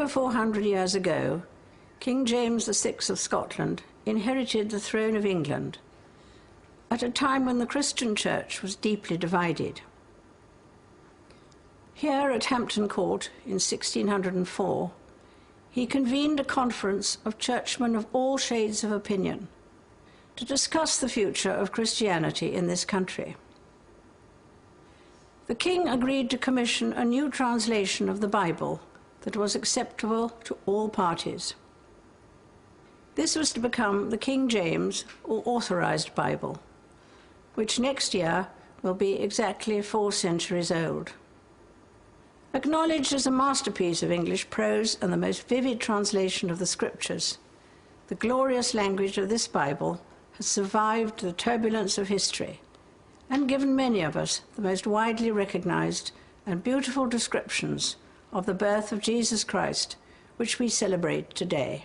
over 400 years ago, King James VI of Scotland inherited the throne of England at a time when the Christian Church was deeply divided. Here at Hampton Court in 1604, he convened a conference of churchmen of all shades of opinion to discuss the future of Christianity in this country. The king agreed to commission a new translation of the Bible that was acceptable to all parties. This was to become the King James, or Authorized Bible, which next year will be exactly 4 centuries old. Acknowledged as a masterpiece of English prose and the most vivid translation of the Scriptures, the glorious language of this Bible has survived the turbulence of history and given many of us the most widely recognized and beautiful descriptions of the birth of Jesus Christ, which we celebrate today.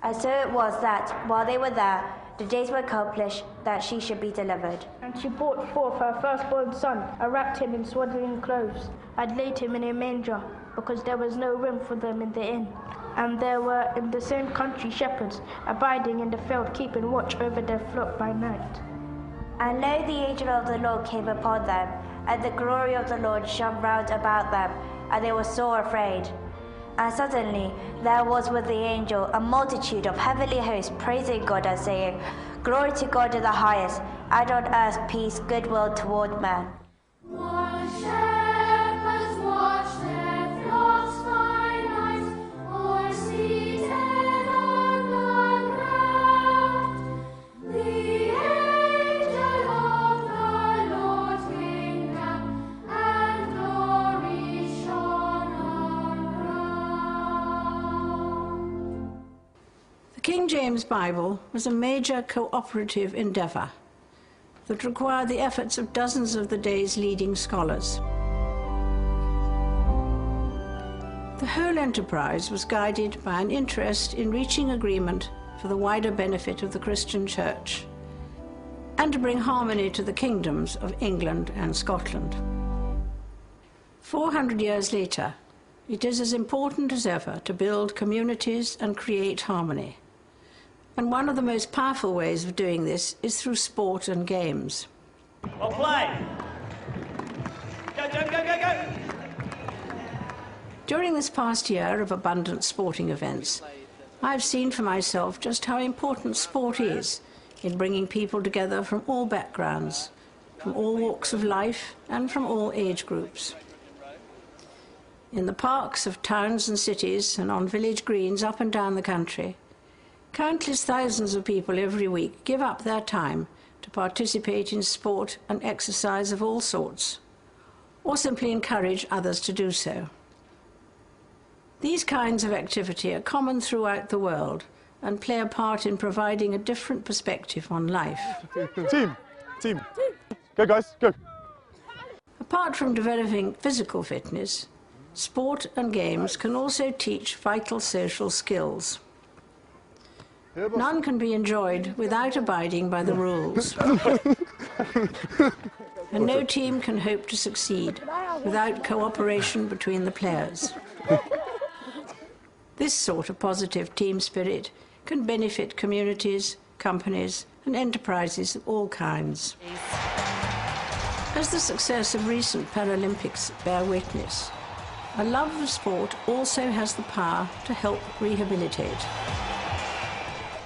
And so it was that, while they were there, the days were accomplished that she should be delivered. And she brought forth her firstborn son, and wrapped him in swaddling clothes, and laid him in a manger, because there was no room for them in the inn. And there were in the same country shepherds, abiding in the field, keeping watch over their flock by night. And lo, the angel of the Lord came upon them, and the glory of the Lord shone round about them, and they were sore afraid. And suddenly there was with the angel a multitude of heavenly hosts praising God and saying, Glory to God in the highest, and on earth peace, goodwill toward men. The King James Bible was a major cooperative endeavor that required the efforts of dozens of the day's leading scholars. The whole enterprise was guided by an interest in reaching agreement for the wider benefit of the Christian Church and to bring harmony to the kingdoms of England and Scotland. 400 years later, it is as important as ever to build communities and create harmony. And one of the most powerful ways of doing this is through sport and games. Well, play! Go, go, go, go, go! During this past year of abundant sporting events, I've seen for myself just how important sport is in bringing people together from all backgrounds, from all walks of life, and from all age groups. In the parks of towns and cities and on village greens up and down the country, countless thousands of people every week give up their time to participate in sport and exercise of all sorts, or simply encourage others to do so. These kinds of activity are common throughout the world and play a part in providing a different perspective on life. Team. Go guys, go. Apart from developing physical fitness, sport and games can also teach vital social skills. None can be enjoyed without abiding by the rules. And no team can hope to succeed without cooperation between the players. This sort of positive team spirit can benefit communities, companies, and enterprises of all kinds. As the success of recent Paralympics bear witness, a love of sport also has the power to help rehabilitate.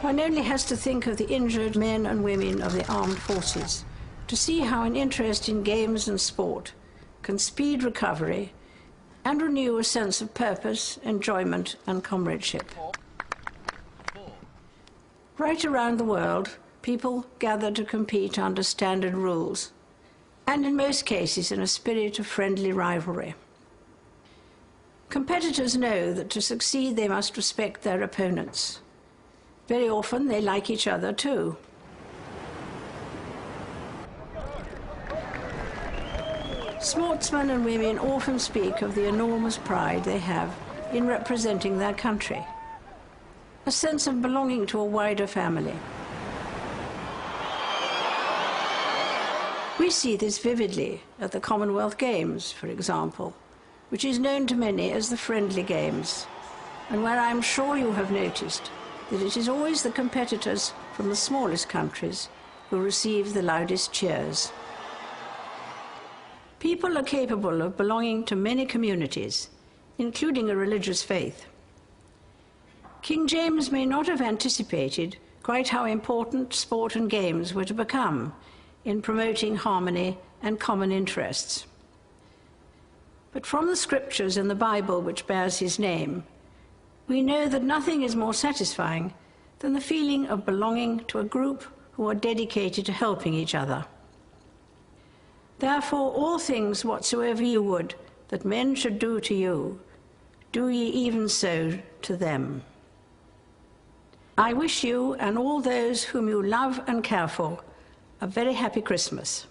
One only has to think of the injured men and women of the armed forces to see how an interest in games and sport can speed recovery and renew a sense of purpose, enjoyment, and comradeship. Right around the world, people gather to compete under standard rules, and in most cases in a spirit of friendly rivalry. Competitors know that to succeed they must respect their opponents. Very often they like each other too. Sportsmen and women often speak of the enormous pride they have in representing their country, a sense of belonging to a wider family. We see this vividly at the Commonwealth Games, for example, which is known to many as the friendly games, and where I'm sure you have noticed that it is always the competitors from the smallest countries who receive the loudest cheers. People are capable of belonging to many communities, including a religious faith. King James may not have anticipated quite how important sport and games were to become in promoting harmony and common interests. But from the scriptures in the Bible which bears his name, we know that nothing is more satisfying than the feeling of belonging to a group who are dedicated to helping each other. Therefore, all things whatsoever you would that men should do to you, do ye even so to them. I wish you and all those whom you love and care for a very happy Christmas.